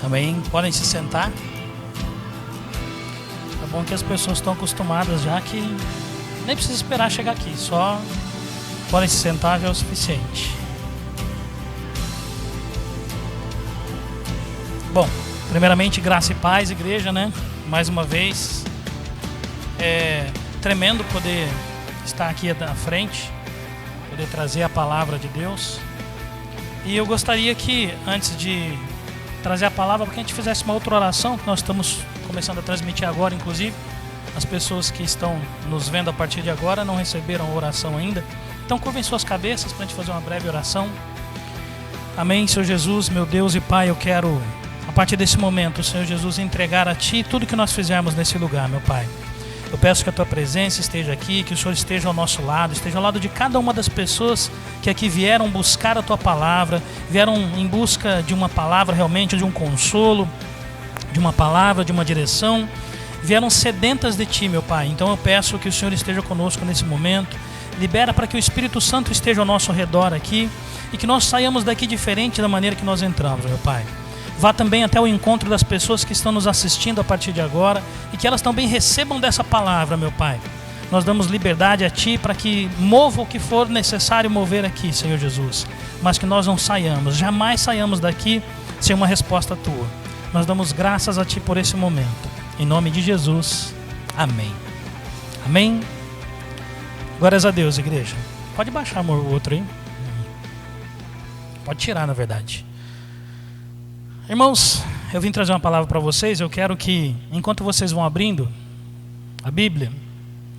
Amém? Podem se sentar. É bom que as pessoas estão acostumadas já que nem precisa esperar chegar aqui, só podem se sentar já é o suficiente. Bom, primeiramente graça e paz, igreja, né? Mais uma vez, é tremendo poder estar aqui à frente, poder trazer a palavra de Deus. E eu gostaria que, antes de trazer a palavra, que a gente fizesse uma outra oração, que nós estamos começando a transmitir agora, inclusive. As pessoas que estão nos vendo a partir de agora não receberam a oração ainda. Então curvem suas cabeças para a gente fazer uma breve oração. Amém, Senhor Jesus, meu Deus e Pai, eu quero, a partir desse momento, Senhor Jesus, entregar a Ti tudo que nós fizermos nesse lugar, meu Pai. Eu peço que a Tua presença esteja aqui, que o Senhor esteja ao nosso lado, esteja ao lado de cada uma das pessoas que aqui vieram buscar a Tua palavra, vieram em busca de uma palavra realmente, de um consolo, de uma palavra, de uma direção, vieram sedentas de Ti, meu Pai. Então eu peço que o Senhor esteja conosco nesse momento, libera para que o Espírito Santo esteja ao nosso redor aqui e que nós saiamos daqui diferente da maneira que nós entramos, meu Pai. Vá também até o encontro das pessoas que estão nos assistindo a partir de agora e que elas também recebam dessa palavra, meu Pai. Nós damos liberdade a Ti para que mova o que for necessário mover aqui, Senhor Jesus, mas que nós não saiamos, jamais saiamos daqui sem uma resposta Tua. Nós damos graças a Ti por esse momento. Em nome de Jesus, amém. Amém. Glórias a Deus, igreja. Pode baixar, amor, o outro aí. Pode tirar, na verdade. Irmãos, eu vim trazer uma palavra para vocês. Eu quero que, enquanto vocês vão abrindo a Bíblia,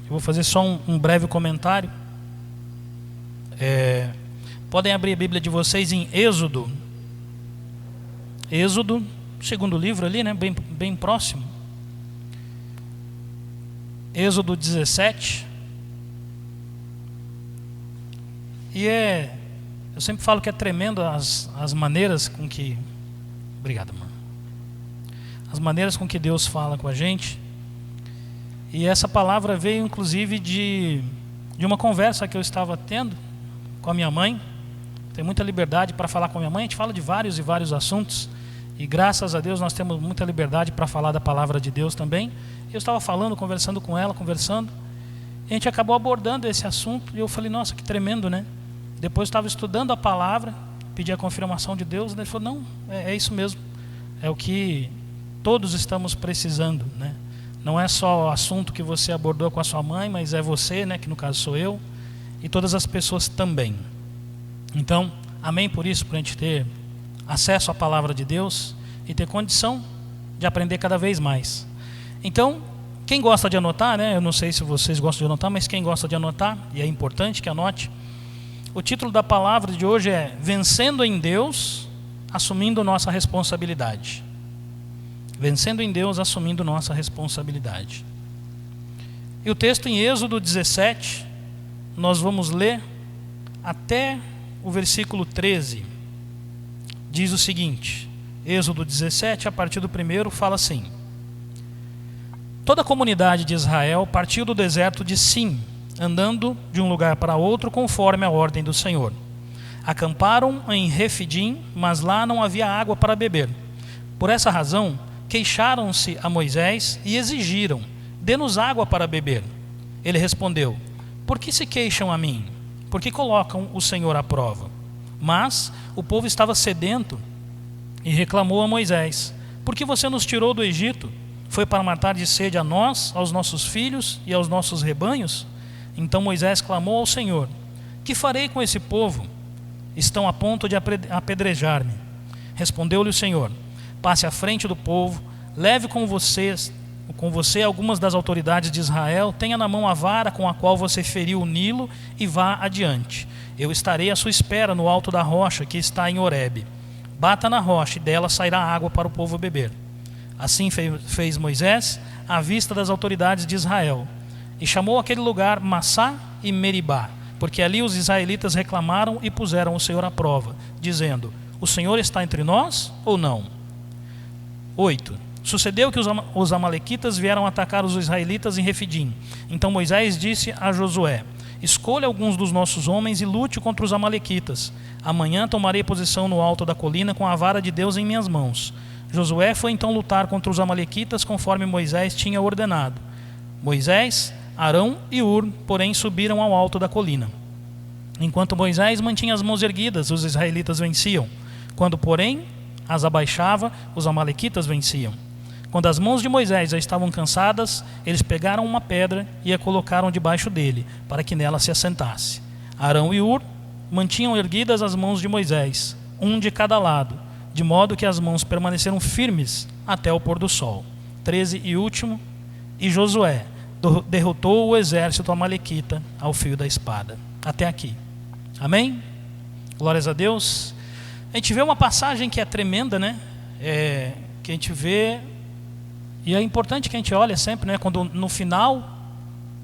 eu vou fazer só um breve comentário. Podem abrir a Bíblia de vocês em Êxodo. Êxodo, segundo livro ali, né? Bem próximo. Êxodo 17. E eu sempre falo que é tremendo as maneiras com que... Obrigado, amor. As maneiras com que Deus fala com a gente. E essa palavra veio inclusive de uma conversa que eu estava tendo com a minha mãe. Tenho muita liberdade para falar com a minha mãe. A gente fala de vários e vários assuntos. E graças a Deus nós temos muita liberdade para falar da palavra de Deus também. Eu estava falando, conversando com ela, e a gente acabou abordando esse assunto. E eu falei, nossa, que tremendo, né? Depois eu estava estudando a palavra, pedi a confirmação de Deus, e ele falou, não, é isso mesmo. É o que todos estamos precisando, né? Não é só o assunto que você abordou com a sua mãe, mas é você, né? Que no caso sou eu, e todas as pessoas também. Então, amém por isso, para a gente ter acesso à palavra de Deus e ter condição de aprender cada vez mais. Então, quem gosta de anotar, né? Eu não sei se vocês gostam de anotar, mas quem gosta de anotar, e é importante que anote, o título da palavra de hoje é Vencendo em Deus, assumindo nossa responsabilidade. Vencendo em Deus, assumindo nossa responsabilidade. E o texto em Êxodo 17, nós vamos ler até o versículo 13. Diz o seguinte, Êxodo 17, a partir do primeiro, fala assim: Toda a comunidade de Israel partiu do deserto de Sim, andando de um lugar para outro conforme a ordem do Senhor. Acamparam em Refidim, mas lá não havia água para beber. Por essa razão, queixaram-se a Moisés e exigiram: dê-nos água para beber. Ele respondeu: por que se queixam a mim? Por que colocam o Senhor à prova? Mas o povo estava sedento e reclamou a Moisés: por que você nos tirou do Egito? Foi para matar de sede a nós, aos nossos filhos e aos nossos rebanhos? Então Moisés clamou ao Senhor: que farei com esse povo? Estão a ponto de apedrejar-me. Respondeu-lhe o Senhor: passe à frente do povo, leve com você algumas das autoridades de Israel, tenha na mão a vara com a qual você feriu o Nilo e vá adiante. Eu estarei à sua espera no alto da rocha que está em Horebe. Bata na rocha e dela sairá água para o povo beber. Assim fez Moisés à vista das autoridades de Israel. E chamou aquele lugar Massá e Meribá, porque ali os israelitas reclamaram e puseram o Senhor à prova, dizendo: o Senhor está entre nós ou não? 8. Sucedeu que os amalequitas vieram atacar os israelitas em Refidim. Então Moisés disse a Josué: escolha alguns dos nossos homens e lute contra os amalequitas. Amanhã tomarei posição no alto da colina com a vara de Deus em minhas mãos. Josué foi então lutar contra os amalequitas conforme Moisés tinha ordenado. Moisés, Arão e Hur, porém, subiram ao alto da colina. Enquanto Moisés mantinha as mãos erguidas, os israelitas venciam. Quando, porém, as abaixava, os amalequitas venciam. Quando as mãos de Moisés já estavam cansadas, eles pegaram uma pedra e a colocaram debaixo dele, para que nela se assentasse. Arão e Hur mantinham erguidas as mãos de Moisés, um de cada lado, de modo que as mãos permaneceram firmes até o pôr do sol. 13 e último. E Josué derrotou o exército amalequita ao fio da espada. Até aqui. Amém? Glórias a Deus. A gente vê uma passagem que é tremenda, né? Que a gente vê, e é importante que a gente olhe sempre, né? Quando no final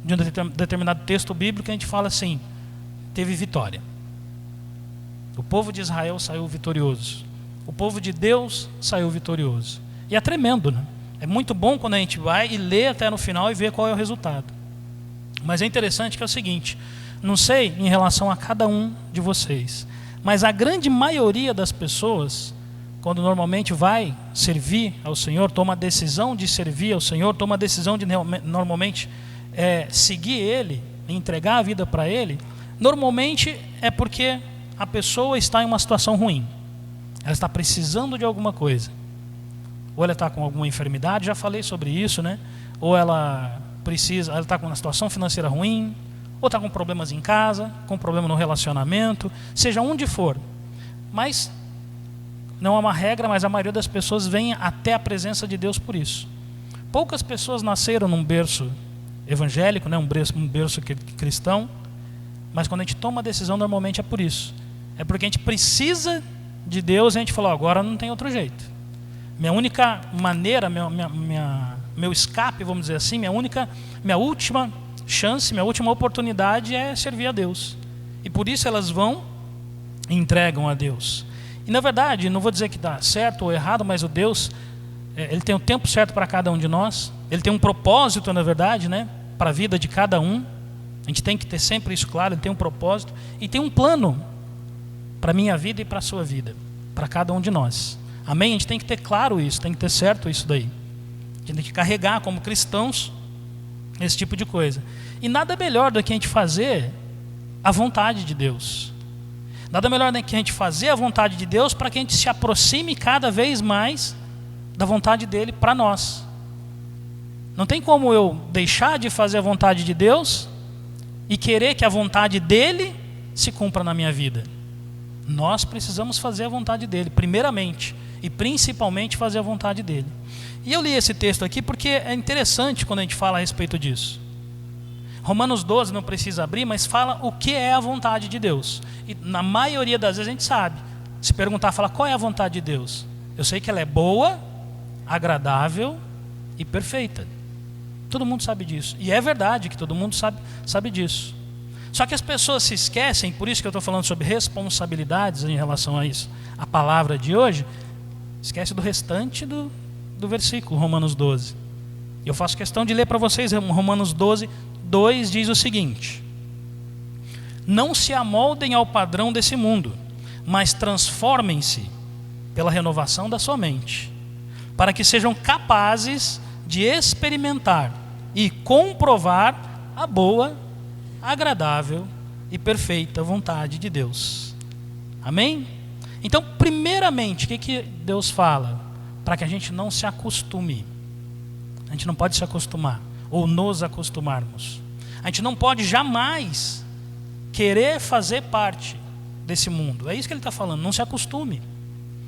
de um determinado texto bíblico a gente fala assim: teve vitória. O povo de Israel saiu vitorioso. O povo de Deus saiu vitorioso. E é tremendo, né? É muito bom quando a gente vai e lê até no final e vê qual é o resultado. Mas é interessante que é o seguinte: não sei em relação a cada um de vocês, mas a grande maioria das pessoas, quando normalmente vai servir ao Senhor, toma a decisão de servir ao Senhor, toma a decisão de normalmente seguir Ele, entregar a vida para Ele, normalmente é porque a pessoa está em uma situação ruim. Ela está precisando de alguma coisa. Ou ela está com alguma enfermidade, já falei sobre isso, né? Ou ela está com uma situação financeira ruim, ou está com problemas em casa, com problema no relacionamento, seja onde for. Mas não é uma regra, mas a maioria das pessoas vem até a presença de Deus por isso. Poucas pessoas nasceram num berço evangélico, né? um berço cristão, mas quando a gente toma a decisão, normalmente é por isso. É porque a gente precisa de Deus e a gente fala: agora não tem outro jeito. Minha única maneira, meu escape, vamos dizer assim, minha última chance, minha última oportunidade é servir a Deus. E por isso elas vão e entregam a Deus. E na verdade, não vou dizer que dá certo ou errado, mas o Deus, Ele tem o tempo certo para cada um de nós. Ele tem um propósito, na verdade, né, para a vida de cada um. A gente tem que ter sempre isso claro. Ele tem um propósito e tem um plano para a minha vida e para a sua vida, para cada um de nós. Amém? A gente tem que ter claro isso, tem que ter certo isso daí. A gente tem que carregar como cristãos esse tipo de coisa. E nada melhor do que a gente fazer a vontade de Deus. Nada melhor do que a gente fazer a vontade de Deus para que a gente se aproxime cada vez mais da vontade dele para nós. Não tem como eu deixar de fazer a vontade de Deus e querer que a vontade dele se cumpra na minha vida. Nós precisamos fazer a vontade dele, primeiramente, e principalmente fazer a vontade dele. E eu li esse texto aqui porque é interessante quando a gente fala a respeito disso. Romanos 12, não precisa abrir, mas fala o que é a vontade de Deus. E na maioria das vezes a gente sabe. Se perguntar, fala: qual é a vontade de Deus? Eu sei que ela é boa, agradável e perfeita. Todo mundo sabe disso. E é verdade que todo mundo sabe disso. Só que as pessoas se esquecem, por isso que eu estou falando sobre responsabilidades em relação a isso. A palavra de hoje esquece do restante do versículo, Romanos 12. Eu faço questão de ler para vocês. Romanos 12, 2 diz o seguinte: não se amoldem ao padrão desse mundo, mas transformem-se pela renovação da sua mente, para que sejam capazes de experimentar e comprovar a boa, agradável e perfeita vontade de Deus. Amém? Então, primeiramente, o que Deus fala? Para que a gente não se acostume. A gente não pode se acostumar, ou nos acostumarmos. A gente não pode jamais querer fazer parte desse mundo. É isso que ele está falando. Não se acostume.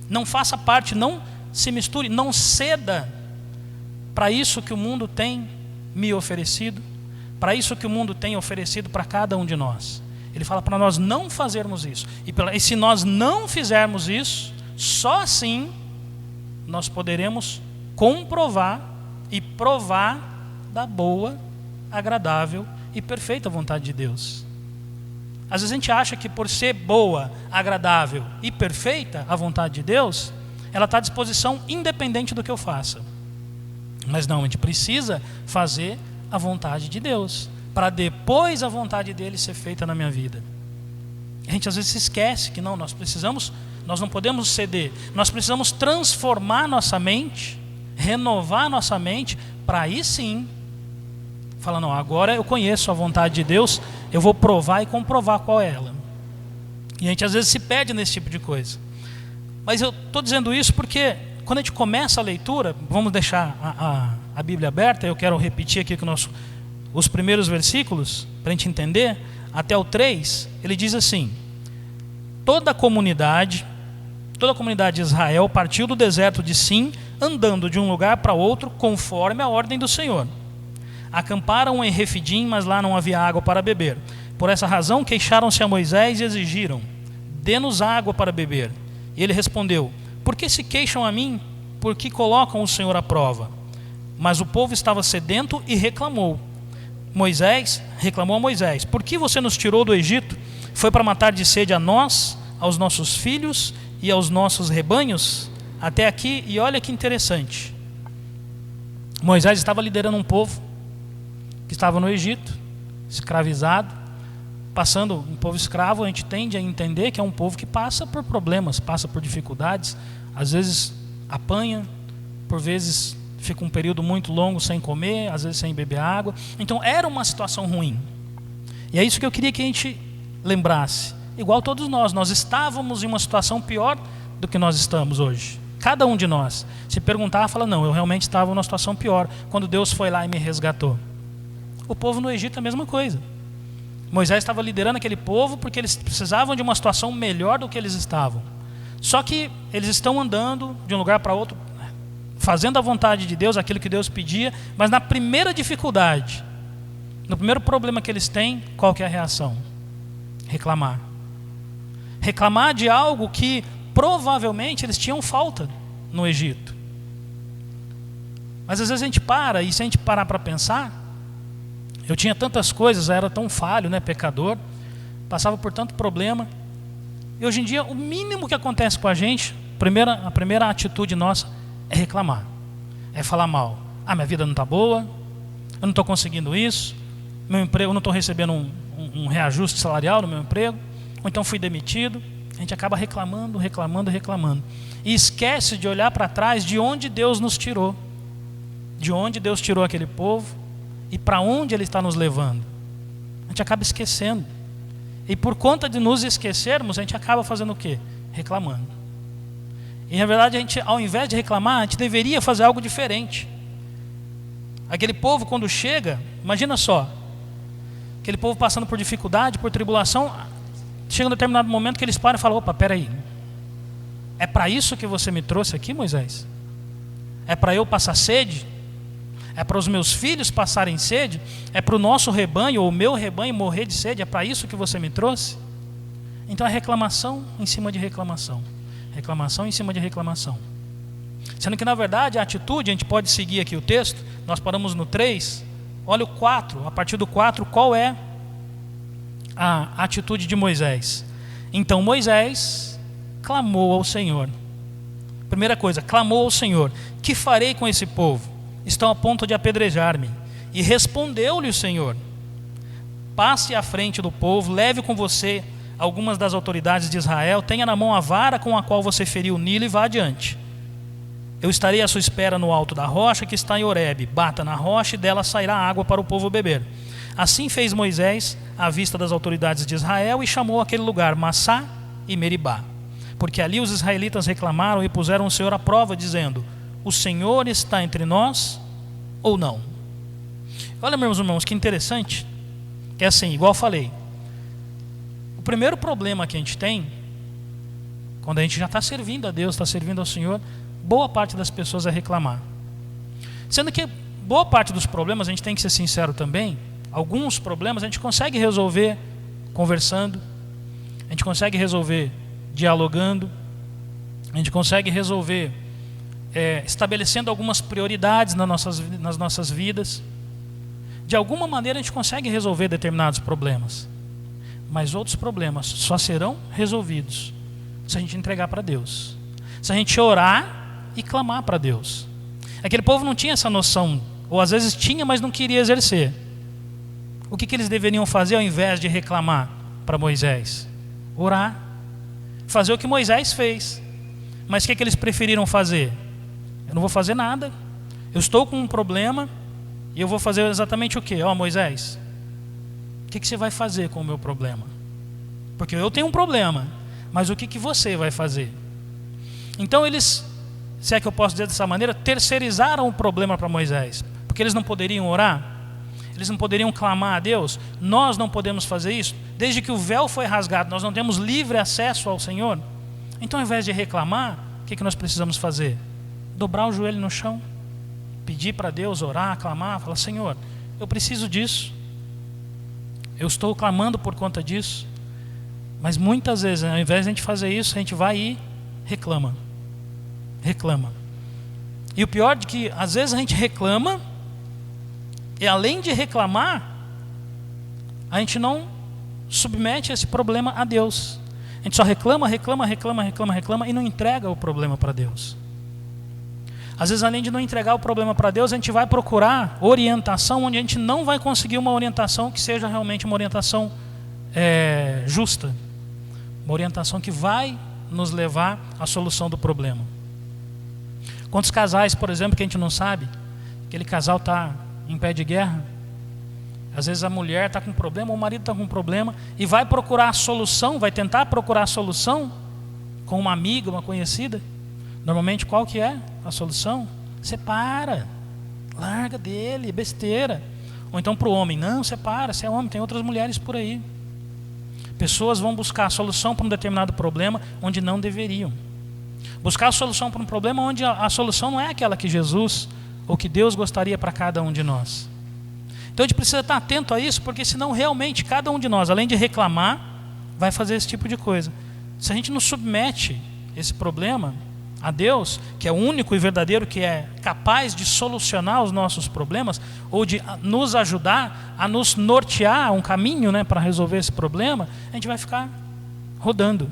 Não faça parte, não se misture, não ceda para isso que o mundo tem me oferecido, para isso que o mundo tem oferecido para cada um de nós. Ele fala para nós não fazermos isso. E se nós não fizermos isso, só assim nós poderemos comprovar e provar da boa, agradável e perfeita vontade de Deus. Às vezes a gente acha que por ser boa, agradável e perfeita a vontade de Deus, ela está à disposição independente do que eu faça. Mas não, a gente precisa fazer a vontade de Deus, para depois a vontade dele ser feita na minha vida. A gente às vezes se esquece que não, nós precisamos nós não podemos ceder. Nós precisamos transformar nossa mente, renovar nossa mente, para aí sim falar, não, agora eu conheço a vontade de Deus, eu vou provar e comprovar qual é ela. E a gente às vezes se perde nesse tipo de coisa. Mas eu estou dizendo isso porque quando a gente começa a leitura, vamos deixar a Bíblia aberta, eu quero repetir aqui com os primeiros versículos, para a gente entender, até o 3, ele diz assim: toda a comunidade de Israel partiu do deserto de Sim, andando de um lugar para outro, conforme a ordem do Senhor. Acamparam em Refidim, mas lá não havia água para beber. Por essa razão queixaram-se a Moisés e exigiram: dê-nos água para beber. E ele respondeu: por que se queixam a mim? Por que colocam o Senhor à prova? Mas o povo estava sedento e reclamou. Moisés reclamou a Moisés: por que você nos tirou do Egito? Foi para matar de sede a nós, aos nossos filhos e aos nossos rebanhos? Até aqui, e olha que interessante, Moisés estava liderando um povo que estava no Egito, escravizado, passando, um povo escravo, a gente tende a entender que é um povo que passa por problemas, passa por dificuldades, às vezes apanha, por vezes fica um período muito longo sem comer, às vezes sem beber água. Então era uma situação ruim. E é isso que eu queria que a gente lembrasse. Igual todos nós estávamos em uma situação pior do que nós estamos hoje. Cada um de nós se perguntar, fala, não, eu realmente estava numa situação pior quando Deus foi lá e me resgatou. O povo no Egito é a mesma coisa. Moisés estava liderando aquele povo porque eles precisavam de uma situação melhor do que eles estavam. Só que eles estão andando de um lugar para outro, fazendo a vontade de Deus, aquilo que Deus pedia, mas na primeira dificuldade, no primeiro problema que eles têm, qual que é a reação? Reclamar. Reclamar de algo que provavelmente eles tinham falta no Egito. Mas às vezes a gente para, e se a gente parar para pensar, eu tinha tantas coisas, era tão falho, pecador, passava por tanto problema. E hoje em dia, o mínimo que acontece com a gente, a primeira atitude nossa é reclamar, é falar mal. Minha vida não está boa, eu não estou conseguindo isso, meu emprego, eu não estou recebendo um reajuste salarial no meu emprego, ou então fui demitido. A gente acaba reclamando. E esquece de olhar para trás de onde Deus nos tirou, de onde Deus tirou aquele povo, e para onde Ele está nos levando. A gente acaba esquecendo. E por conta de nos esquecermos, a gente acaba fazendo o quê? Reclamando. E na verdade, a gente, ao invés de reclamar, a gente deveria fazer algo diferente. Aquele povo, quando chega, imagina só, aquele povo passando por dificuldade, por tribulação, chega um determinado momento que eles param e falam: opa, peraí, é para isso que você me trouxe aqui, Moisés? É para eu passar sede? É para os meus filhos passarem sede? É para o nosso rebanho, ou o meu rebanho morrer de sede? É para isso que você me trouxe? Então é reclamação em cima de reclamação. Reclamação em cima de reclamação. Sendo que na verdade a atitude, a gente pode seguir aqui o texto, nós paramos no 3, olha o 4, a partir do 4, qual é a atitude de Moisés? Então Moisés clamou ao Senhor. Primeira coisa, clamou ao Senhor: que farei com esse povo? Estão a ponto de apedrejar-me. E respondeu-lhe o Senhor: passe à frente do povo, leve com você algumas das autoridades de Israel, tenha na mão a vara com a qual você feriu o Nilo e vá adiante. Eu estarei à sua espera no alto da rocha que está em Horebe. Bata na rocha e dela sairá água para o povo beber. Assim fez Moisés à vista das autoridades de Israel e chamou aquele lugar Massá e Meribá, porque ali os israelitas reclamaram e puseram o Senhor à prova, dizendo: o Senhor está entre nós ou não? Olha, meus irmãos, que interessante. É assim, igual eu falei, o primeiro problema que a gente tem, quando a gente já está servindo a Deus, está servindo ao Senhor, boa parte das pessoas é reclamar. Sendo que boa parte dos problemas, a gente tem que ser sincero também, alguns problemas a gente consegue resolver conversando, a gente consegue resolver dialogando, a gente consegue resolver estabelecendo algumas prioridades nas nossas vidas. De alguma maneira a gente consegue resolver determinados problemas, mas outros problemas só serão resolvidos se a gente entregar para Deus, se a gente orar e clamar para Deus. Aquele povo não tinha essa noção, ou às vezes tinha, mas não queria exercer. O que eles deveriam fazer ao invés de reclamar para Moisés? Orar. fazer o que Moisés fez. Mas o que eles preferiram fazer? Eu não vou fazer nada, eu estou com um problema e eu vou fazer exatamente o quê? Moisés, o que você vai fazer com o meu problema? Porque eu tenho um problema, mas o que você vai fazer? Então eles, se é que eu posso dizer dessa maneira, terceirizaram o problema para Moisés. Porque eles não poderiam orar, eles não poderiam clamar a Deus. Nós não podemos fazer isso. Desde que o véu foi rasgado, nós não temos livre acesso ao Senhor. Então, ao invés de reclamar, o que nós precisamos fazer? Dobrar o joelho no chão, pedir para Deus, orar, clamar, falar: Senhor, eu preciso disso, eu estou clamando por conta disso. Mas muitas vezes, ao invés de a gente fazer isso, a gente vai e reclama. E o pior é que às vezes a gente reclama, e além de reclamar, a gente não submete esse problema a Deus. A gente só reclama e não entrega o problema para Deus. Às vezes, além de não entregar o problema para Deus, a gente vai procurar orientação onde a gente não vai conseguir uma orientação que seja realmente uma orientação justa, uma orientação que vai nos levar à solução do problema. Quantos casais, por exemplo, que a gente não sabe, aquele casal está em pé de guerra, às vezes a mulher está com problema, ou o marido está com problema, e vai procurar a solução, vai tentar procurar a solução com uma amiga, uma conhecida. Normalmente qual que é a solução? Separa, larga dele, besteira. Ou então para o homem: não, separa, você é homem, tem outras mulheres por aí. Pessoas vão buscar a solução para um determinado problema onde não deveriam. Buscar a solução para um problema onde a solução não é aquela que Jesus ou que Deus gostaria para cada um de nós. Então a gente precisa estar atento a isso, porque senão realmente cada um de nós, além de reclamar, vai fazer esse tipo de coisa. Se a gente não submete esse problema a Deus, que é o único e verdadeiro que é capaz de solucionar os nossos problemas, ou de nos ajudar a nos nortear um caminho, para resolver esse problema, a gente vai ficar rodando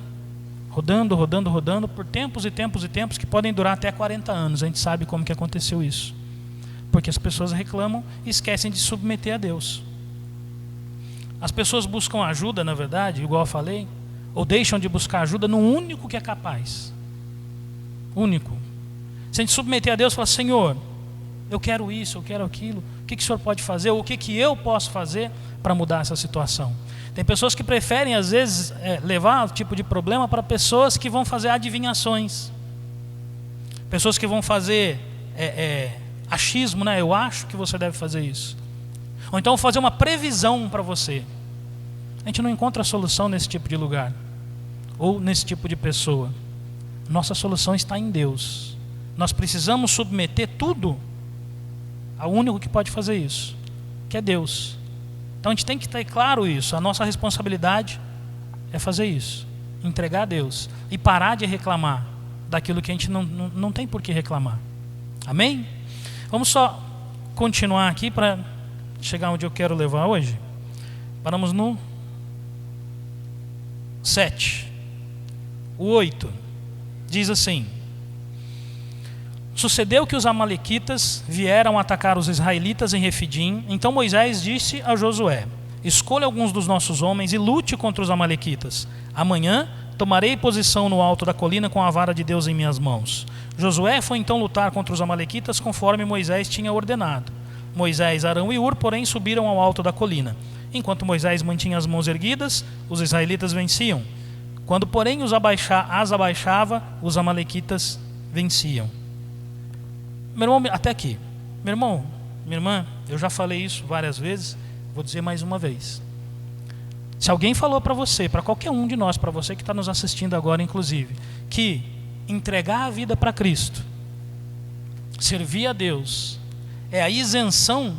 por tempos e tempos que podem durar até 40 anos. A gente sabe como que aconteceu isso, porque as pessoas reclamam e esquecem de submeter a Deus. As pessoas buscam ajuda, na verdade, igual eu falei, ou deixam de buscar ajuda no único que é capaz. Único. Se a gente submeter a Deus e falar: Senhor, eu quero isso, eu quero aquilo, o que o Senhor pode fazer, ou o que eu posso fazer para mudar essa situação? Tem pessoas que preferem, às vezes, levar o tipo de problema para pessoas que vão fazer adivinhações, pessoas que vão fazer achismo, eu acho que você deve fazer isso, ou então fazer uma previsão para você. A gente não encontra solução nesse tipo de lugar, ou nesse tipo de pessoa. Nossa solução está em Deus. Nós precisamos submeter tudo ao único que pode fazer isso, que é Deus. Então a gente tem que ter claro isso. A nossa responsabilidade é fazer isso, entregar a Deus e parar de reclamar daquilo que a gente não tem por que reclamar. Amém? Vamos só continuar aqui para chegar onde eu quero levar hoje. Paramos no 7. O 8 diz assim: sucedeu que os amalequitas vieram atacar os israelitas em Refidim. Então Moisés disse a Josué: escolha alguns dos nossos homens e lute contra os amalequitas. Amanhã tomarei posição no alto da colina com a vara de Deus em minhas mãos. Josué foi então lutar contra os amalequitas conforme Moisés tinha ordenado. Moisés, Arão e Hur, porém, subiram ao alto da colina. Enquanto Moisés mantinha as mãos erguidas, os israelitas venciam. Quando, porém, as abaixava, os amalequitas venciam. Meu irmão, até aqui. Meu irmão, minha irmã, eu já falei isso várias vezes, vou dizer mais uma vez. Se alguém falou para você, para qualquer um de nós, para você que está nos assistindo agora inclusive, que entregar a vida para Cristo, servir a Deus, é a isenção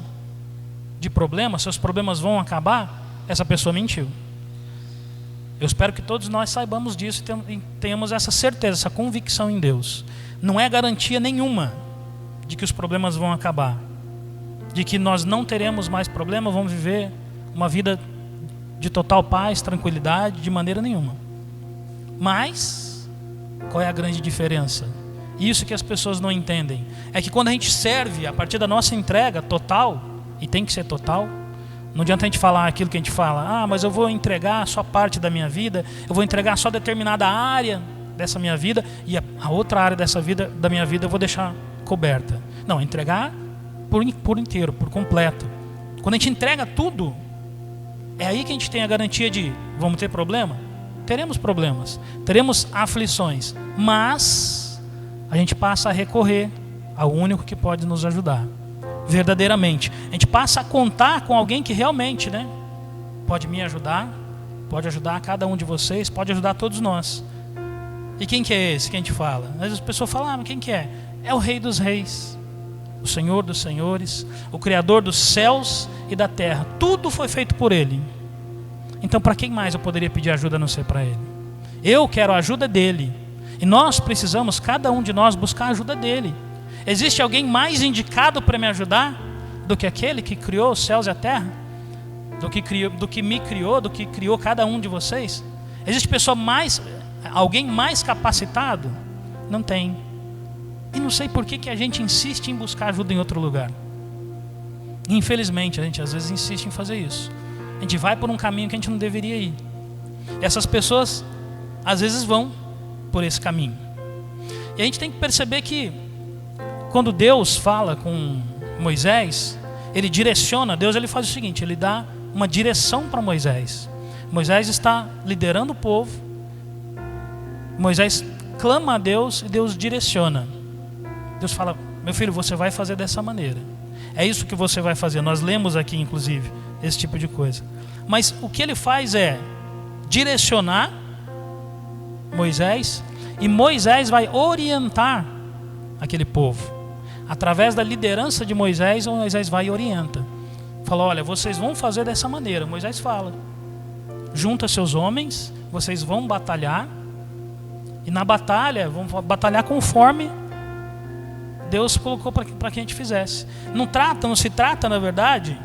de problemas, seus problemas vão acabar, essa pessoa mentiu. Eu espero que todos nós saibamos disso e tenhamos essa certeza, essa convicção em Deus. Não é garantia nenhuma de que os problemas vão acabar, de que nós não teremos mais problemas, vamos viver uma vida de total paz, tranquilidade, de maneira nenhuma. Mas qual é a grande diferença? Isso que as pessoas não entendem é que quando a gente serve a partir da nossa entrega total, e tem que ser total, Não adianta a gente falar aquilo que a gente fala. Ah, mas eu vou entregar só parte da minha vida, eu vou entregar só determinada área dessa minha vida, e a outra área da minha vida eu vou deixar coberta. Não, entregar por inteiro, por completo. Quando a gente entrega tudo, é aí que a gente tem a garantia de: vamos ter problema? Teremos problemas, teremos aflições, mas a gente passa a recorrer ao único que pode nos ajudar verdadeiramente. A gente passa a contar com alguém que realmente, pode me ajudar, pode ajudar cada um de vocês, pode ajudar todos nós. E quem que é esse que a gente fala? Às vezes as pessoas falam: ah, mas quem que é? É o Rei dos Reis, o Senhor dos Senhores, o Criador dos céus e da terra. Tudo foi feito por Ele. Então para quem mais eu poderia pedir ajuda a não ser para Ele? Eu quero a ajuda dEle. E nós precisamos, cada um de nós, buscar a ajuda dEle. Existe alguém mais indicado para me ajudar do que aquele que criou os céus e a terra? Do que me criou, do que criou cada um de vocês? Existe alguém mais capacitado? Não tem. E não sei por que a gente insiste em buscar ajuda em outro lugar. Infelizmente, a gente às vezes insiste em fazer isso. A gente vai por um caminho que a gente não deveria ir. E essas pessoas às vezes vão por esse caminho. E a gente tem que perceber que quando Deus fala com Moisés, Ele direciona. Deus, Ele faz o seguinte: Ele dá uma direção para Moisés. Moisés está liderando o povo. Moisés clama a Deus e Deus direciona. Deus fala: meu filho, você vai fazer dessa maneira. É isso que você vai fazer. Nós lemos aqui, inclusive, esse tipo de coisa. Mas o que Ele faz é direcionar Moisés, e Moisés vai orientar aquele povo. Através da liderança de Moisés, Moisés vai e orienta. Fala: olha, vocês vão fazer dessa maneira. Moisés fala: junta seus homens, vocês vão batalhar, e na batalha, vão batalhar conforme Deus colocou para que a gente fizesse. Não se trata, na verdade,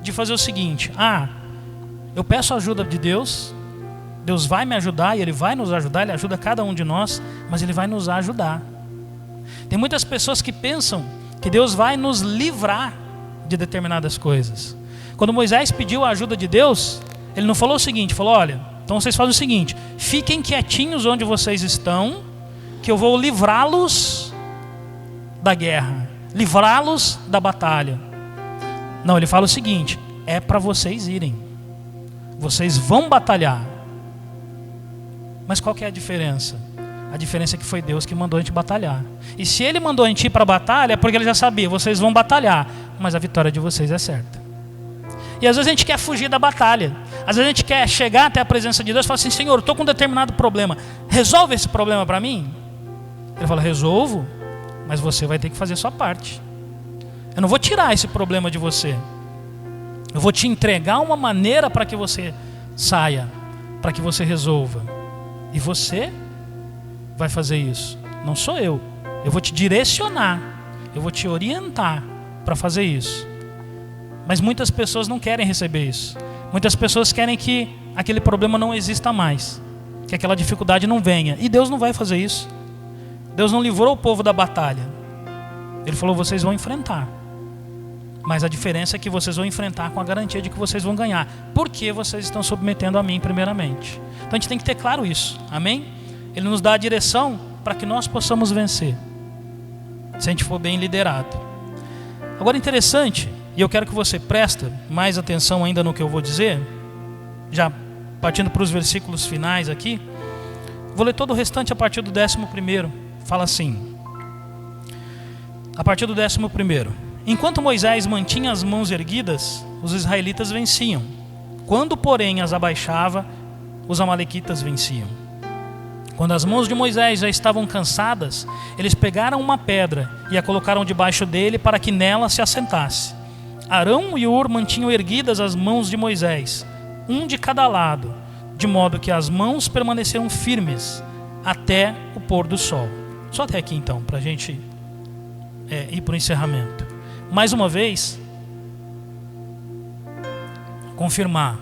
de fazer o seguinte: eu peço a ajuda de Deus, Deus vai me ajudar, e Ele vai nos ajudar, Ele ajuda cada um de nós, mas Ele vai nos ajudar. Tem muitas pessoas que pensam que Deus vai nos livrar de determinadas coisas. Quando Moisés pediu a ajuda de Deus, ele não falou o seguinte, falou: olha, então vocês fazem o seguinte, fiquem quietinhos onde vocês estão, que eu vou livrá-los da guerra, livrá-los da batalha. Não, ele fala o seguinte: é para vocês irem, vocês vão batalhar. Mas qual que é a diferença? A diferença é que foi Deus que mandou a gente batalhar. E se Ele mandou a gente ir para a batalha, é porque Ele já sabia: vocês vão batalhar, mas a vitória de vocês é certa. E às vezes a gente quer fugir da batalha. Às vezes a gente quer chegar até a presença de Deus e falar assim: Senhor, eu estou com um determinado problema, resolve esse problema para mim. Ele fala: resolvo, mas você vai ter que fazer a sua parte. Eu não vou tirar esse problema de você. Eu vou te entregar uma maneira para que você saia, para que você resolva. E você vai fazer isso. Não sou eu. Eu vou te direcionar, eu vou te orientar para fazer isso. Mas muitas pessoas não querem receber isso. Muitas pessoas querem que aquele problema não exista mais, que aquela dificuldade não venha. E Deus não vai fazer isso. Deus não livrou o povo da batalha. Ele falou: vocês vão enfrentar. Mas a diferença é que vocês vão enfrentar com a garantia de que vocês vão ganhar, porque vocês estão submetendo a mim primeiramente. Então a gente tem que ter claro isso. Amém? Ele nos dá a direção para que nós possamos vencer, se a gente for bem liderado. Agora, interessante, e eu quero que você preste mais atenção ainda no que eu vou dizer, já partindo para os versículos finais aqui. Vou ler todo o restante a partir do 11º. Fala assim, a partir do 11º: enquanto Moisés mantinha as mãos erguidas, os israelitas venciam. Quando, porém, as abaixava, os amalequitas venciam. Quando as mãos de Moisés já estavam cansadas, eles pegaram uma pedra e a colocaram debaixo dele para que nela se assentasse. Arão e Hur mantinham erguidas as mãos de Moisés, um de cada lado, de modo que as mãos permaneceram firmes até o pôr do sol. Só até aqui então, para a gente ir para o encerramento. Mais uma vez, confirmar: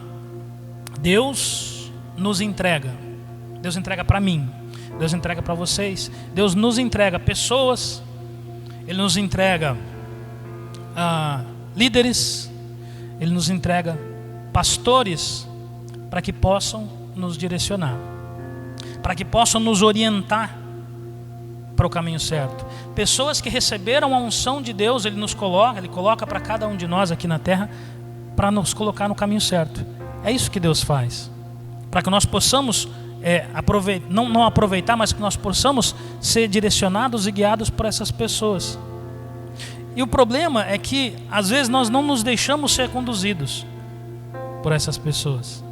Deus nos entrega. Deus entrega para mim, Deus entrega para vocês, Deus nos entrega pessoas, Ele nos entrega líderes, Ele nos entrega pastores para que possam nos direcionar, para que possam nos orientar para o caminho certo. Pessoas que receberam a unção de Deus, Ele coloca para cada um de nós aqui na terra, para nos colocar no caminho certo. É isso que Deus faz, para que nós possamos não aproveitar, mas que nós possamos ser direcionados e guiados por essas pessoas. E o problema é que às vezes nós não nos deixamos ser conduzidos por essas pessoas.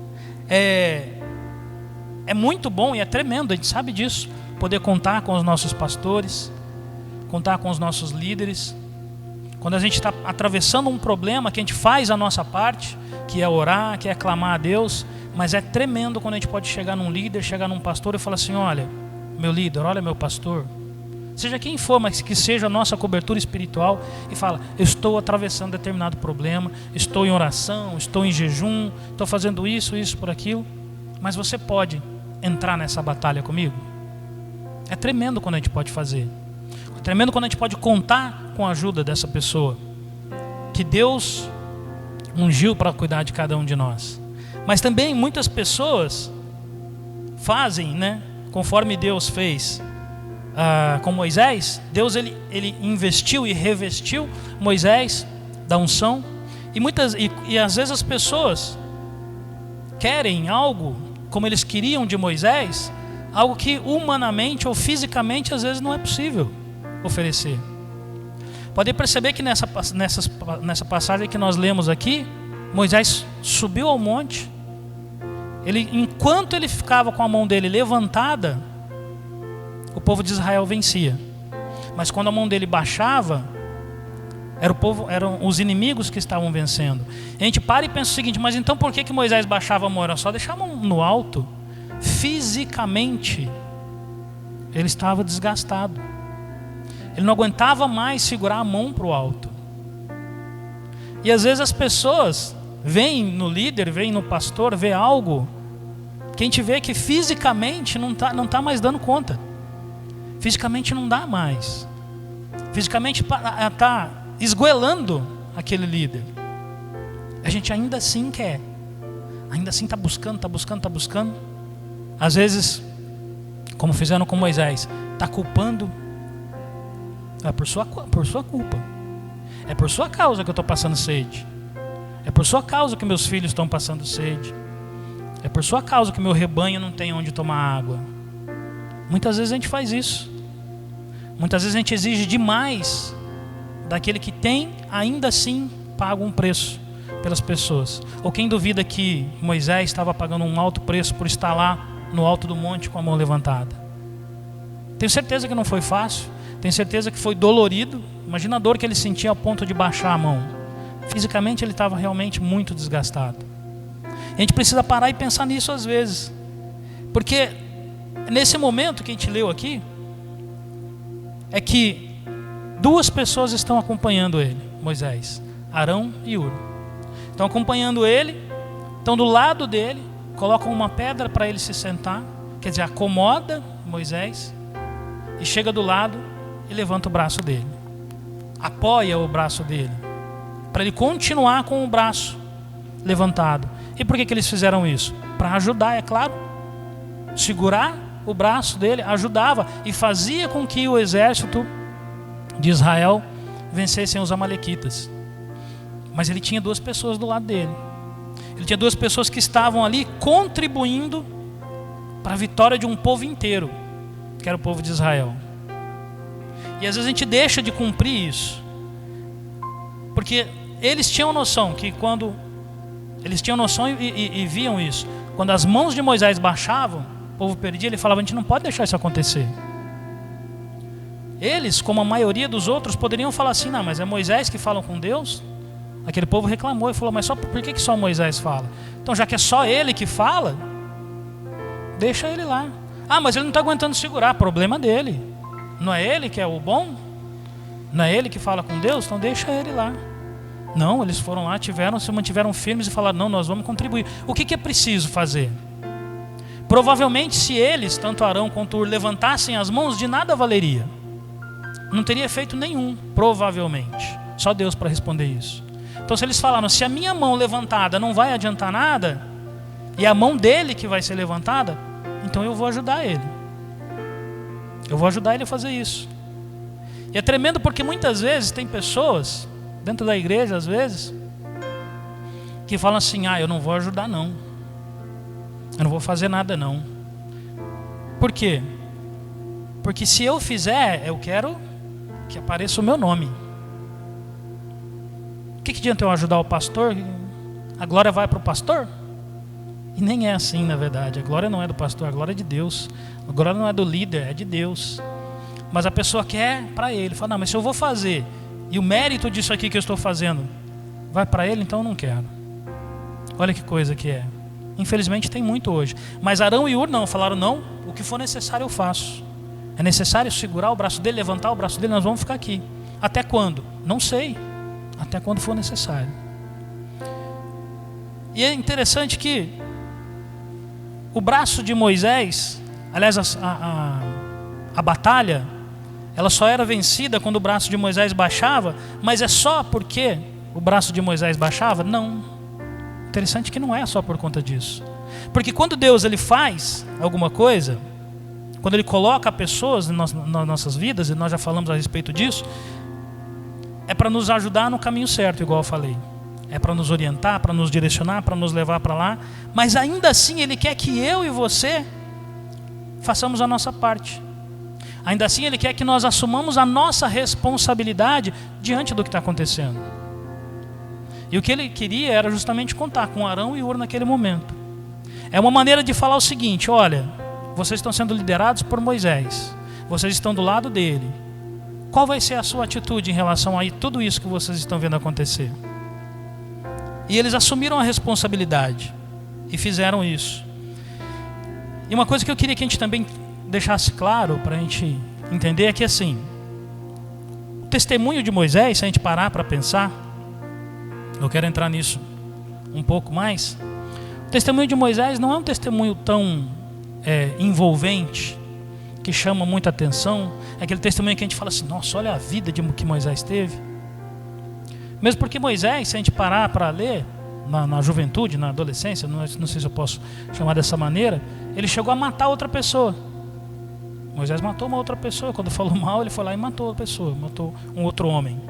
É muito bom e é tremendo, a gente sabe disso, poder contar com os nossos pastores, contar com os nossos líderes. Quando a gente está atravessando um problema, que a gente faz a nossa parte, que é orar, que é clamar a Deus, mas é tremendo quando a gente pode chegar num líder, chegar num pastor e falar assim: olha, meu líder, olha meu pastor, seja quem for, mas que seja a nossa cobertura espiritual, e fala: eu estou atravessando determinado problema, estou em oração, estou em jejum, estou fazendo isso por aquilo, mas você pode entrar nessa batalha comigo? É tremendo quando a gente pode fazer. É tremendo quando a gente pode contar com a ajuda dessa pessoa que Deus ungiu para cuidar de cada um de nós. Mas também muitas pessoas fazem, né, conforme Deus fez com Moisés. Deus ele investiu e revestiu Moisés da unção, e às vezes as pessoas querem algo como eles queriam de Moisés, algo que humanamente ou fisicamente às vezes não é possível oferecer. Pode perceber que nessa passagem que nós lemos aqui, Moisés subiu ao monte. Enquanto ele ficava com a mão dele levantada, o povo de Israel vencia. Mas quando a mão dele baixava, eram os inimigos que estavam vencendo. E a gente para e pensa o seguinte: mas então por que Moisés baixava a mão? Era só deixar a mão no alto. Fisicamente ele estava desgastado. Ele não aguentava mais segurar a mão para o alto. E às vezes as pessoas veem no líder, veem no pastor, vê algo que a gente vê que fisicamente não tá mais dando conta. Fisicamente não dá mais. Fisicamente está esgoelando aquele líder. A gente ainda assim quer. Ainda assim está buscando. Às vezes, como fizeram com Moisés, está culpando. É por sua culpa. É por sua causa que eu estou passando sede. É por sua causa que meus filhos estão passando sede. É por sua causa que meu rebanho não tem onde tomar água. Muitas vezes a gente faz isso. Muitas vezes a gente exige demais daquele que tem, ainda assim paga um preço pelas pessoas. Ou quem duvida que Moisés estava pagando um alto preço por estar lá no alto do monte com a mão levantada? Tenho certeza que não foi fácil. Tenho certeza que foi dolorido. Imagina a dor que ele sentia ao ponto de baixar a mão. Fisicamente ele estava realmente muito desgastado. E a gente precisa parar e pensar nisso às vezes. Porque nesse momento que a gente leu aqui, é que duas pessoas estão acompanhando ele, Moisés, Arão e Hur. Estão acompanhando ele, estão do lado dele, colocam uma pedra para ele se sentar, quer dizer, acomoda Moisés, e chega do lado e levanta o braço dele, apoia o braço dele, para ele continuar com o braço levantado. E por que eles fizeram isso? Para ajudar, é claro. Segurar o braço dele ajudava e fazia com que o exército de Israel vencessem os amalequitas. Mas ele tinha duas pessoas do lado dele. Ele tinha duas pessoas que estavam ali contribuindo para a vitória de um povo inteiro, que era o povo de Israel. E às vezes a gente deixa de cumprir isso, porque eles tinham noção que quando eles tinham noção e viam isso, quando as mãos de Moisés baixavam, o povo perdia. Ele falava: a gente não pode deixar isso acontecer. Eles, como a maioria dos outros, poderiam falar assim: não, mas é Moisés que fala com Deus. Aquele povo reclamou e falou: mas por que só Moisés fala? Então, já que é só ele que fala, deixa ele lá. Ah, mas ele não está aguentando segurar. Problema dele. Não é ele que é o bom? Não é ele que fala com Deus? Então deixa ele lá. Não, eles foram lá, se mantiveram firmes e falaram: não, nós vamos contribuir. O que é preciso fazer? Provavelmente, se eles, tanto Arão quanto Hur, levantassem as mãos, de nada valeria. Não teria efeito nenhum, provavelmente. Só Deus para responder isso. Então se eles falaram, se a minha mão levantada não vai adiantar nada, e é a mão dele que vai ser levantada, então eu vou ajudar ele. Eu vou ajudar ele a fazer isso. E é tremendo porque muitas vezes tem pessoas, dentro da igreja às vezes, que falam assim, eu não vou ajudar não. Eu não vou fazer nada não. Por quê? Porque se eu fizer, eu quero que apareça o meu nome. O que adianta eu ajudar o pastor? A glória vai para o pastor? E nem é assim na verdade. A glória não é do pastor, a glória é de Deus. A glória não é do líder, é de Deus. Mas a pessoa quer para ele. Fala, não, mas se eu vou fazer e o mérito disso aqui que eu estou fazendo vai para ele, então eu não quero. Olha que coisa que é. Infelizmente tem muito hoje. Mas Arão e Hur não, falaram não, o que for necessário eu faço. É necessário segurar o braço dele, levantar o braço dele, nós vamos ficar aqui. Até quando? Não sei. Até quando for necessário. E é interessante que o braço de Moisés, aliás, a batalha, ela só era vencida quando o braço de Moisés baixava, mas é só porque o braço de Moisés baixava? Não. Interessante que não é só por conta disso. Porque quando Deus ele faz alguma coisa, quando Ele coloca pessoas nas nossas vidas, e nós já falamos a respeito disso, é para nos ajudar no caminho certo, igual eu falei. É para nos orientar, para nos direcionar, para nos levar para lá. Mas ainda assim Ele quer que eu e você façamos a nossa parte. Ainda assim Ele quer que nós assumamos a nossa responsabilidade diante do que está acontecendo. E o que Ele queria era justamente contar com Arão e Hur naquele momento. É uma maneira de falar o seguinte, olha, vocês estão sendo liderados por Moisés. Vocês estão do lado dele. Qual vai ser a sua atitude em relação a tudo isso que vocês estão vendo acontecer? E eles assumiram a responsabilidade e fizeram isso. E uma coisa que eu queria que a gente também deixasse claro para a gente entender é que assim, o testemunho de Moisés, se a gente parar para pensar, eu quero entrar nisso um pouco mais. O testemunho de Moisés não é um testemunho tão envolvente, que chama muita atenção. É aquele testemunho que a gente fala assim, nossa, olha a vida que Moisés teve. Mesmo porque Moisés, se a gente parar para ler na juventude, na adolescência, não sei se eu posso chamar dessa maneira, ele chegou a matar outra pessoa. Moisés matou uma outra pessoa. Quando falou mal, ele foi lá e matou a pessoa, matou um outro homem.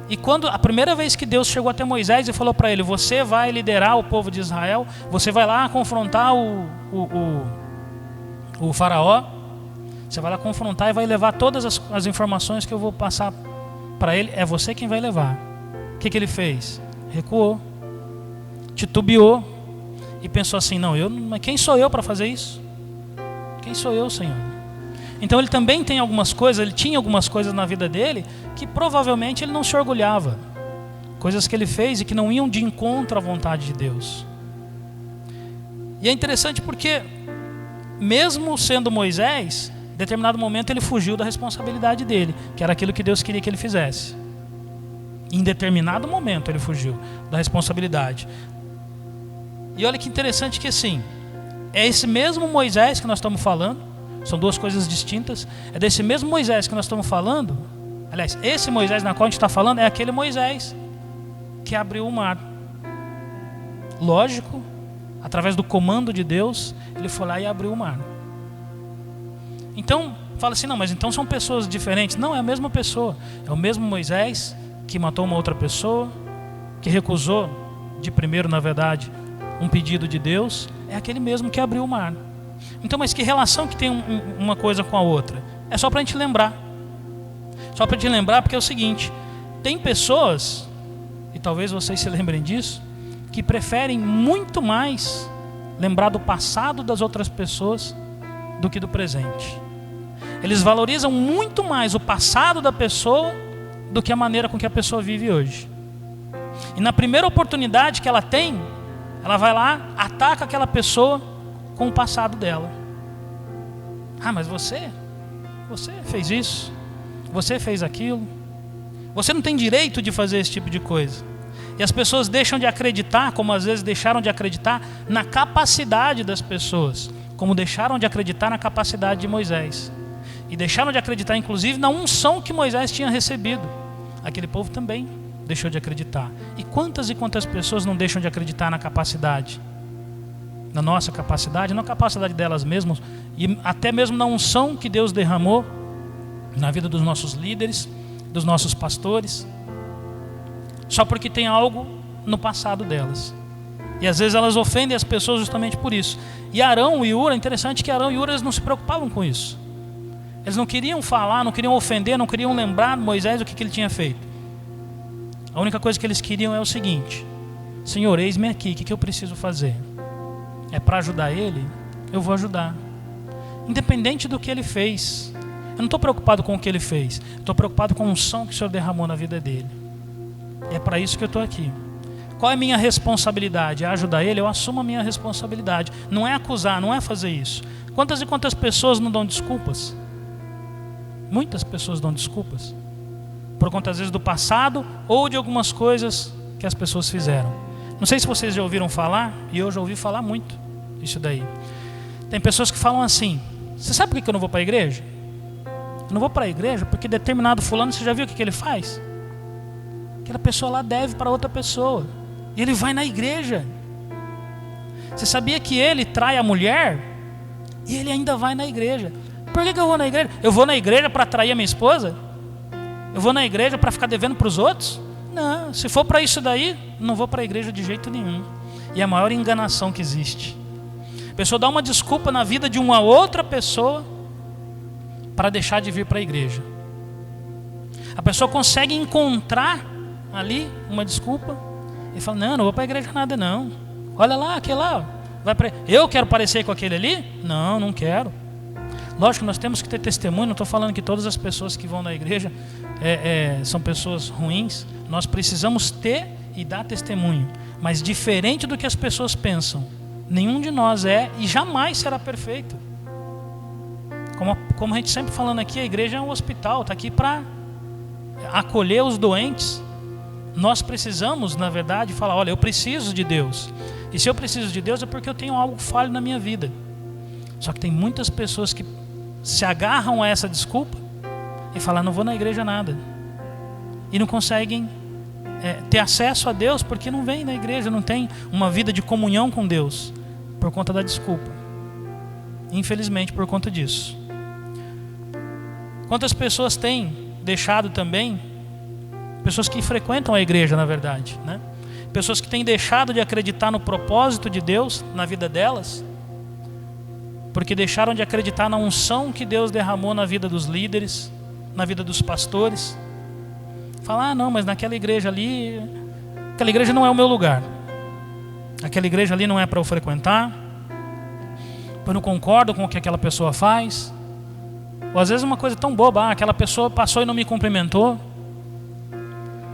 E quando a primeira vez que Deus chegou até Moisés e falou para ele, você vai liderar o povo de Israel, você vai lá confrontar o faraó, você vai lá confrontar e vai levar todas as informações que eu vou passar para ele, é você quem vai levar. O que ele fez? Recuou, titubeou e pensou assim, mas quem sou eu para fazer isso? Quem sou eu, Senhor? Então ele também tem algumas coisas, ele tinha algumas coisas na vida dele que provavelmente ele não se orgulhava. Coisas que ele fez e que não iam de encontro à vontade de Deus. E é interessante porque, mesmo sendo Moisés, em determinado momento ele fugiu da responsabilidade dele, que era aquilo que Deus queria que ele fizesse. Em determinado momento ele fugiu da responsabilidade. E olha que interessante que assim, é esse mesmo Moisés que nós estamos falando. São duas coisas distintas. É desse mesmo Moisés que nós estamos falando. Aliás, esse Moisés na qual a gente está falando é aquele Moisés que abriu o mar. Lógico, através do comando de Deus, ele foi lá e abriu o mar. Então, fala assim, não, mas então são pessoas diferentes. Não, é a mesma pessoa. É o mesmo Moisés que matou uma outra pessoa, que recusou de primeiro, na verdade, um pedido de Deus. É aquele mesmo que abriu o mar. Então, mas que relação que tem uma coisa com a outra? É só para a gente lembrar. Só para a gente lembrar, porque é o seguinte, tem pessoas, e talvez vocês se lembrem disso, que preferem muito mais lembrar do passado das outras pessoas do que do presente. Eles valorizam muito mais o passado da pessoa do que a maneira com que a pessoa vive hoje. E na primeira oportunidade que ela tem, ela vai lá, ataca aquela pessoa com o passado dela. Ah, mas você fez isso, você fez aquilo, você não tem direito de fazer esse tipo de coisa. E as pessoas deixam de acreditar, como às vezes deixaram de acreditar na capacidade das pessoas, como deixaram de acreditar na capacidade de Moisés. E deixaram de acreditar inclusive na unção que Moisés tinha recebido. Aquele povo também deixou de acreditar. E quantas pessoas não deixam de acreditar na capacidade? Na nossa capacidade, na capacidade delas mesmas, e até mesmo na unção que Deus derramou na vida dos nossos líderes, dos nossos pastores, só porque tem algo no passado delas. E às vezes elas ofendem as pessoas justamente por isso. E Arão e Hur, é interessante que Arão e Hur, eles não se preocupavam com isso. Eles não queriam falar, não queriam ofender, não queriam lembrar Moisés o que ele tinha feito. A única coisa que eles queriam é o seguinte: Senhor, eis-me aqui, o que eu preciso fazer? É para ajudar ele? Eu vou ajudar. Independente do que ele fez. Eu não estou preocupado com o que ele fez. Estou preocupado com a unção que o Senhor derramou na vida dele. E é para isso que eu estou aqui. Qual é a minha responsabilidade? É ajudar ele? Eu assumo a minha responsabilidade. Não é acusar, não é fazer isso. Quantas e quantas pessoas não dão desculpas? Muitas pessoas dão desculpas. Por conta, às vezes, do passado ou de algumas coisas que as pessoas fizeram. Não sei se vocês já ouviram falar, e eu já ouvi falar muito isso daí. Tem pessoas que falam assim: você sabe por que eu não vou para a igreja? Eu não vou para a igreja porque determinado fulano, você já viu o que ele faz? Aquela pessoa lá deve para outra pessoa. E ele vai na igreja. Você sabia que ele trai a mulher? E ele ainda vai na igreja. Por que eu vou na igreja? Eu vou na igreja para atrair a minha esposa? Eu vou na igreja para ficar devendo para os outros? Não, se for para isso daí, não vou para a igreja de jeito nenhum. E é a maior enganação que existe. A pessoa dá uma desculpa na vida de uma outra pessoa para deixar de vir para a igreja. A pessoa consegue encontrar ali uma desculpa e fala: não vou para a igreja nada não. Olha lá, aquele lá, vai para... Eu quero parecer com aquele ali? Não quero. Lógico que nós temos que ter testemunho. Não estou falando que todas as pessoas que vão na igreja são pessoas ruins. Nós precisamos ter e dar testemunho. Mas diferente do que as pessoas pensam, nenhum de nós é e jamais será perfeito. Como a gente sempre falando aqui, a igreja é um hospital, está aqui para acolher os doentes. Nós precisamos, na verdade, falar: olha, eu preciso de Deus. E se eu preciso de Deus é porque eu tenho algo falho na minha vida. Só que tem muitas pessoas que se agarram a essa desculpa e falam: não vou na igreja nada. E não conseguem ter acesso a Deus porque não vem na igreja, não tem uma vida de comunhão com Deus, por conta da desculpa. Infelizmente, por conta disso. Quantas pessoas têm deixado também, pessoas que frequentam a igreja, na verdade, né? Pessoas que têm deixado de acreditar no propósito de Deus na vida delas, porque deixaram de acreditar na unção que Deus derramou na vida dos líderes, na vida dos pastores. Falar: não, mas naquela igreja ali, aquela igreja não é o meu lugar. Aquela igreja ali não é para eu frequentar. Eu não concordo com o que aquela pessoa faz. Ou às vezes uma coisa tão boba: aquela pessoa passou e não me cumprimentou.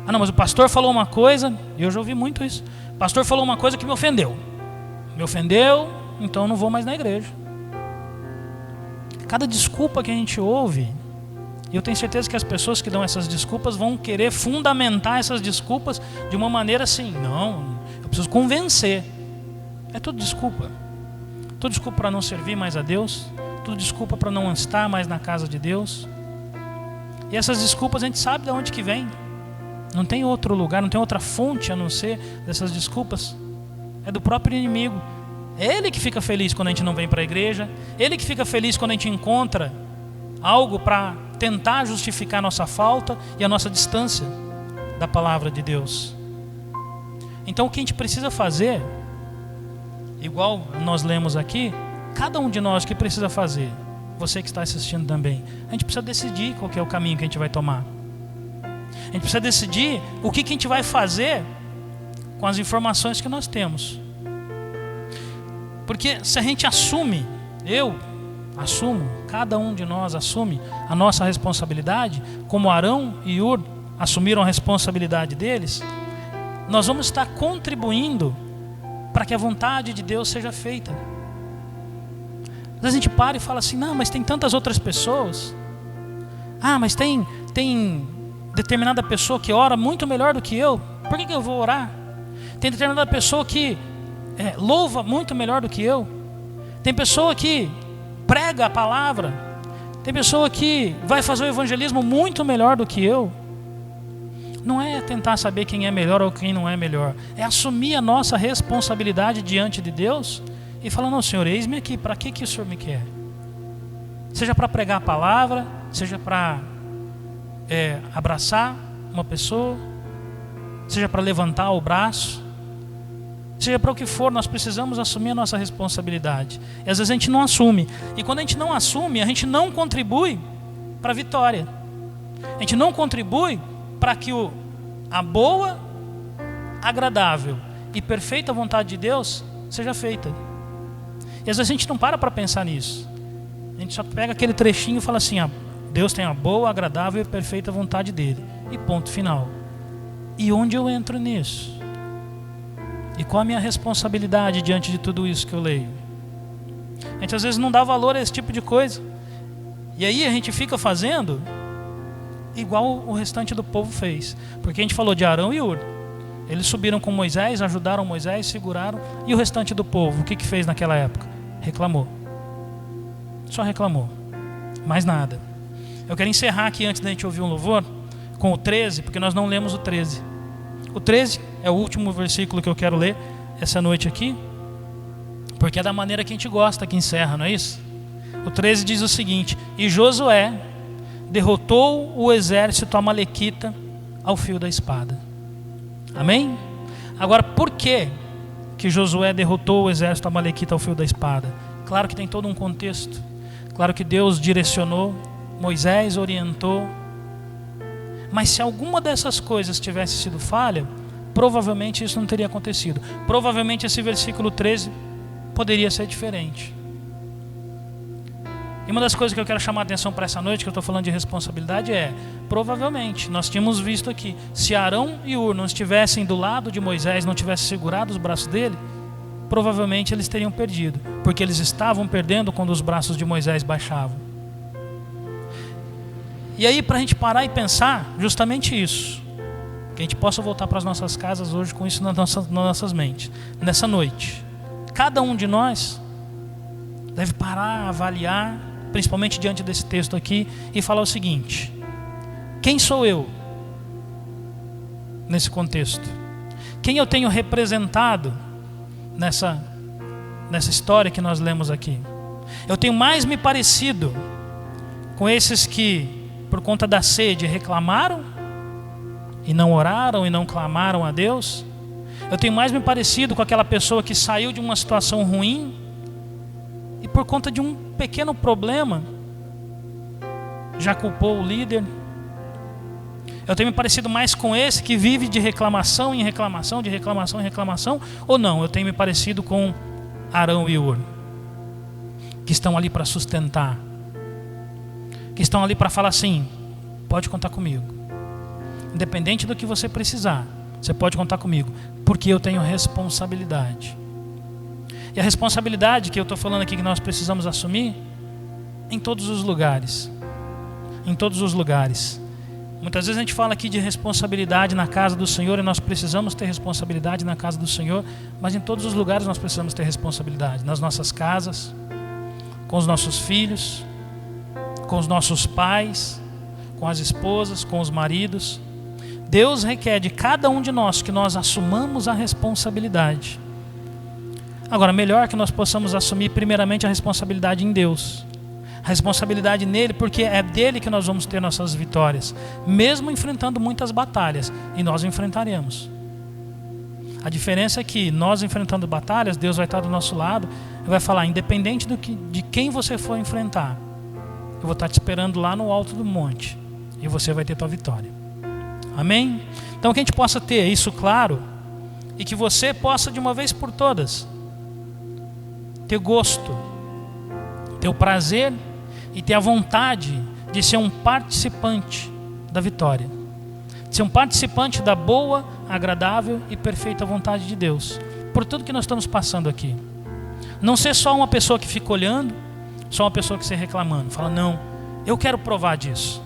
Não, mas o pastor falou uma coisa, e eu já ouvi muito isso. O pastor falou uma coisa que me ofendeu. Me ofendeu, então eu não vou mais na igreja. Cada desculpa que a gente ouve, e eu tenho certeza que as pessoas que dão essas desculpas vão querer fundamentar essas desculpas de uma maneira assim: não, eu preciso convencer. É tudo desculpa. Tudo desculpa para não servir mais a Deus. Tudo desculpa para não estar mais na casa de Deus. E essas desculpas a gente sabe de onde que vem. Não tem outro lugar, não tem outra fonte a não ser dessas desculpas. É do próprio inimigo. É ele que fica feliz quando a gente não vem para a igreja. Ele que fica feliz quando a gente encontra algo para tentar justificar a nossa falta e a nossa distância da palavra de Deus. Então o que a gente precisa fazer, igual nós lemos aqui, cada um de nós que precisa fazer, você que está assistindo também, a gente precisa decidir qual que é o caminho que a gente vai tomar. A gente precisa decidir o que a gente vai fazer com as informações que nós temos. Porque se a gente assume, eu assumo, cada um de nós assume a nossa responsabilidade, como Arão e Hur assumiram a responsabilidade deles, nós vamos estar contribuindo para que a vontade de Deus seja feita. Às vezes a gente para e fala assim: não, mas tem tantas outras pessoas. Mas tem determinada pessoa que ora muito melhor do que eu. Por que eu vou orar? Tem determinada pessoa que louva muito melhor do que eu. Tem pessoa que prega a palavra. Tem pessoa que vai fazer o evangelismo muito melhor do que eu. Não é tentar saber quem é melhor ou quem não é melhor. É assumir a nossa responsabilidade diante de Deus e falar, não, Senhor, eis-me aqui, para que o Senhor me quer? Seja para pregar a palavra, seja para abraçar uma pessoa, seja para levantar o braço, seja para o que for, nós precisamos assumir a nossa responsabilidade. E às vezes a gente não assume. E quando a gente não assume, a gente não contribui para a vitória. A gente não contribui para que a boa, agradável e perfeita vontade de Deus seja feita. E às vezes a gente não para pensar nisso. A gente só pega aquele trechinho e fala assim, Deus tem a boa, agradável e perfeita vontade dele. E ponto final. E onde eu entro nisso? E qual a minha responsabilidade diante de tudo isso que eu leio? A gente às vezes não dá valor a esse tipo de coisa. E aí a gente fica fazendo igual o restante do povo fez. Porque a gente falou de Arão e Hur. Eles subiram com Moisés, ajudaram Moisés, seguraram. E o restante do povo, o que fez naquela época? Reclamou. Só reclamou. Mais nada. Eu quero encerrar aqui antes da gente ouvir um louvor com o 13, porque nós não lemos o 13. O 13 é o último versículo que eu quero ler essa noite aqui, porque é da maneira que a gente gosta que encerra, não é isso? O 13 diz o seguinte: e Josué derrotou o exército amalequita ao fio da espada. Amém? Agora, por que Josué derrotou o exército amalequita ao fio da espada? Claro que tem todo um contexto. Claro que Deus direcionou, Moisés orientou. Mas se alguma dessas coisas tivesse sido falha, provavelmente isso não teria acontecido. Provavelmente esse versículo 13 poderia ser diferente. E uma das coisas que eu quero chamar a atenção para essa noite, que eu estou falando de responsabilidade, provavelmente, nós tínhamos visto aqui, se Arão e Hur não estivessem do lado de Moisés, não tivessem segurado os braços dele, provavelmente eles teriam perdido, porque eles estavam perdendo quando os braços de Moisés baixavam. E aí, para a gente parar e pensar justamente isso, que a gente possa voltar para as nossas casas hoje com isso nas nossas mentes, nessa noite, cada um de nós deve parar, avaliar, principalmente diante desse texto aqui, e falar o seguinte: quem sou eu nesse contexto? Quem eu tenho representado nessa história que nós lemos aqui? Eu tenho mais me parecido com esses que, por conta da sede, reclamaram e não oraram e não clamaram a Deus? Eu tenho mais me parecido com aquela pessoa que saiu de uma situação ruim e por conta de um pequeno problema já culpou o líder? Eu tenho me parecido mais com esse que vive de reclamação em reclamação, de reclamação em reclamação? Ou não, eu tenho me parecido com Arão e Hur, que estão ali para sustentar, que estão ali para falar assim: pode contar comigo, independente do que você precisar, você pode contar comigo, porque eu tenho responsabilidade. E a responsabilidade que eu estou falando aqui que nós precisamos assumir em todos os lugares. Em todos os lugares. Muitas vezes a gente fala aqui de responsabilidade na casa do Senhor, e nós precisamos ter responsabilidade na casa do Senhor, mas em todos os lugares nós precisamos ter responsabilidade. Nas nossas casas, com os nossos filhos, com os nossos pais, com as esposas, com os maridos. Deus requer de cada um de nós que nós assumamos a responsabilidade. Agora, melhor que nós possamos assumir primeiramente a responsabilidade em Deus, a responsabilidade nele, porque é dele que nós vamos ter nossas vitórias, mesmo enfrentando muitas batalhas, e nós enfrentaremos. A diferença é que nós enfrentando batalhas, Deus vai estar do nosso lado e vai falar: independente de quem você for enfrentar, eu vou estar te esperando lá no alto do monte e você vai ter tua vitória. Amém? Então que a gente possa ter isso claro, e que você possa de uma vez por todas ter gosto, ter o prazer e ter a vontade de ser um participante da vitória, de ser um participante da boa, agradável e perfeita vontade de Deus, por tudo que nós estamos passando aqui. Não ser só uma pessoa que fica olhando, só uma pessoa que fica reclamando, fala: não, eu quero provar disso,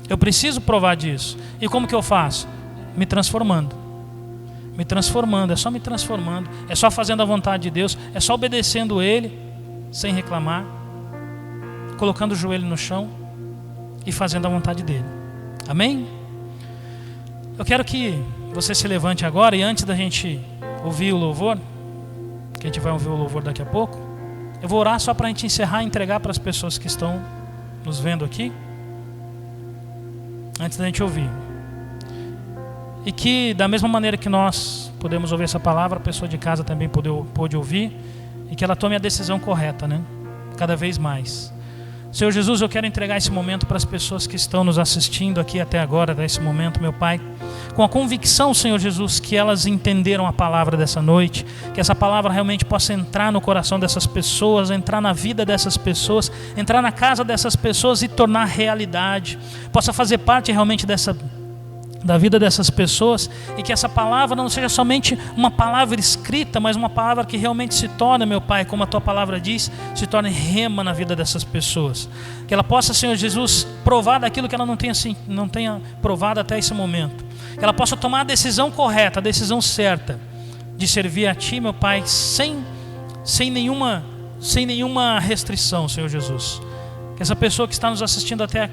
eu preciso provar disso. E como que eu faço? Me transformando, é só me transformando, é só fazendo a vontade de Deus, é só obedecendo Ele, sem reclamar, colocando o joelho no chão e fazendo a vontade dEle. Amém? Eu quero que você se levante agora e antes da gente ouvir o louvor, que a gente vai ouvir o louvor daqui a pouco, eu vou orar só para a gente encerrar e entregar para as pessoas que estão nos vendo aqui, antes da gente ouvir. E que da mesma maneira que nós podemos ouvir essa palavra, a pessoa de casa também pode ouvir, e que ela tome a decisão correta, né? Cada vez mais. Senhor Jesus, eu quero entregar esse momento para as pessoas que estão nos assistindo aqui até agora, nesse momento, meu Pai, com a convicção, Senhor Jesus, que elas entenderam a palavra dessa noite, que essa palavra realmente possa entrar no coração dessas pessoas, entrar na vida dessas pessoas, entrar na casa dessas pessoas e tornar realidade, possa fazer parte realmente da vida dessas pessoas, e que essa palavra não seja somente uma palavra escrita, mas uma palavra que realmente se torne, meu Pai, como a Tua palavra diz, se torne rema na vida dessas pessoas, que ela possa, Senhor Jesus, provar daquilo que ela não tenha provado até esse momento, que ela possa tomar a decisão correta, a decisão certa de servir a Ti, meu Pai, sem nenhuma restrição, Senhor Jesus. Que essa pessoa que está nos assistindo até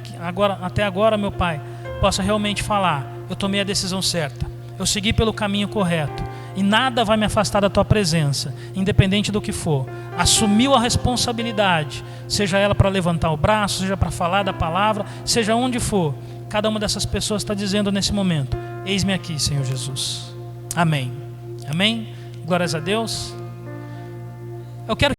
agora, meu Pai, possa realmente falar: eu tomei a decisão certa, eu segui pelo caminho correto, e nada vai me afastar da Tua presença, independente do que for. Assumiu a responsabilidade, seja ela para levantar o braço, seja para falar da palavra, seja onde for. Cada uma dessas pessoas está dizendo nesse momento: eis-me aqui, Senhor Jesus. Amém. Amém. Glórias a Deus. Eu quero